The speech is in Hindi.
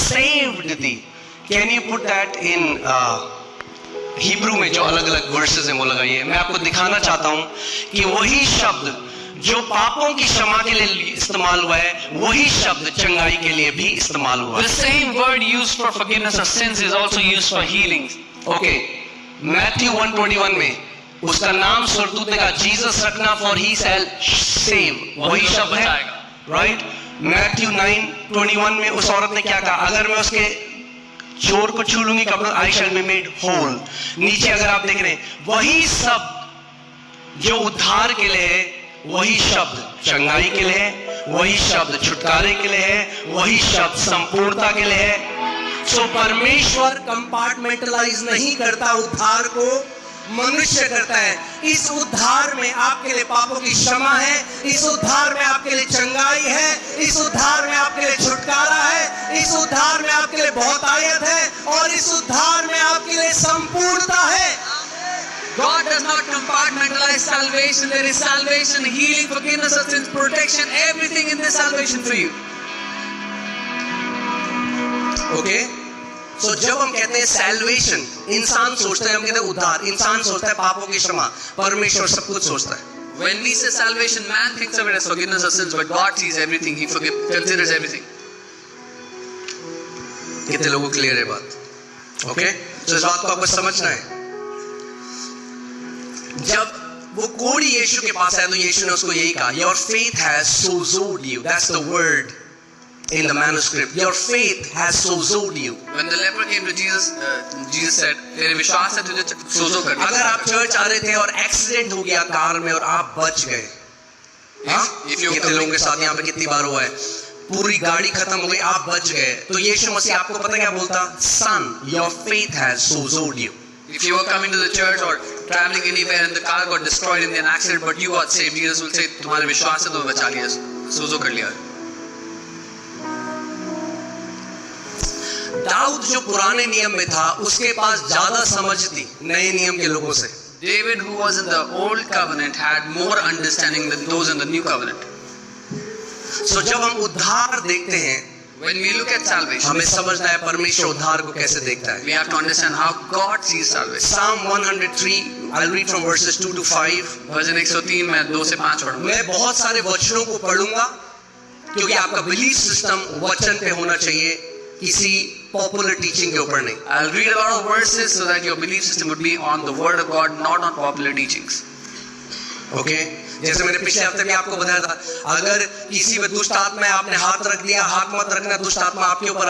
saved thee. Can you put that in Hebrew में जो अलग अलग वर्सेस हैं वो लगाइए। मैं आपको दिखाना चाहता हूं कि वही शब्द जो पापों की क्षमा के लिए इस्तेमाल हुआ है, वही शब्द चंगाई के लिए भी इस्तेमाल हुआ है। The same word used for forgiveness of sins is also used for healings. Okay, Matthew 1:21 में उसका नाम स्वर्गदूत ने कहा जीसस रखना फॉर ही शैल सेव, वही शब्द है, राइट। मैथ्यू 9:21 में उस औरत ने क्या कहा, अगर मैं उसके चोर को छू लूंगी कपड़ा, आई शैल बी मेड होल। नीचे अगर आप देख रहे हैं, वही शब्द जो उद्धार के लिए है, वही शब्द चंगाई के लिए है, वही शब्द छुटकारे के लिए है, वही शब्द संपूर्णता के लिए है। सो परमेश्वर कंपार्टमेंटलाइज नहीं करता उद्धार को, मनुष्य करता है। इस उद्धार में आपके लिए पापों की क्षमा है, इस उद्धार में आपके लिए चंगाई है, इस उद्धार में आपके लिए छुटकारा है, इस उद्धार में आपके लिए बहुतायत है, और इस उद्धार में आपके लिए संपूर्णता है। God does not compartmentalize salvation. There is salvation, healing, forgiveness of sins, protection, everything in this salvation for you. Okay, so जब हम कहते हैं सैल्वेशन, इंसान सोचता है, हम कहते हैं उद्धार, इंसान सोचता है पापों की क्षमा, परमेश्वर सब कुछ सोचता है। When we say salvation, man thinks of it as forgiveness of sins, but God sees everything. He considers everything. कितने लोगों को क्लियर है बात? ओके, तो इस बात को आपको समझना है। जब वो कोढ़ी यीशु के पास आया तो यीशु ने उसको यही कहा, your faith has sozoed you, that's the word in the manuscript, your faith has sozoed you. When the leper came to Jesus, Jesus said, तेरे विश्वास से तुझे सोजो कर दिया। अगर आप चर्च आ रहे थे और एक्सीडेंट हो गया कार में और आप बच गए, कितने लोगों के साथ यहाँ पे कितनी बार हुआ है, पूरी गाड़ी खत्म हो गई, आप बच गए, तो यीशु मसीह आपको पता क्या बोलता, son, your faith has sozoed you. If you were coming to the church or traveling anywhere and the car got destroyed in an accident but you got saved, Jesus will say, तुम्हारे विश्वास से तुम्हें बचा लिया, सोजो कर लिया। दाऊद जो पुराने नियम में था, उसके पास ज्यादा समझ थी नए नियम के लोगों से। David, who was in the old covenant, had more understanding than those in the new covenant. So जब हम उद्धार देखते हैं, when we look at salvation, हमें समझना है परमेश्वर उद्धार को कैसे देखता है। We have to understand how God sees salvation. Psalm 103, I'll read from verses 2 to 5. भजन 103 में 2 से 5 पढ़ूंगा। मैं बहुत सारे वचनों को पढ़ूंगा क्योंकि आपका बिलीफ सिस्टम वचन पे होना चाहिए, किसी पॉपुलर टीचिंग के ऊपर नहीं। I'll read a lot of verses so that your belief system would be on the word of God, not on popular teachings. Okay, जैसे मैंने पिछले हफ्ते भी आपको बताया था, अगर किसी पे दुष्ट आत्मा है, आपने हाथ रख लिया, हाथ मत रखना, दुष्ट आत्मा आपके ऊपर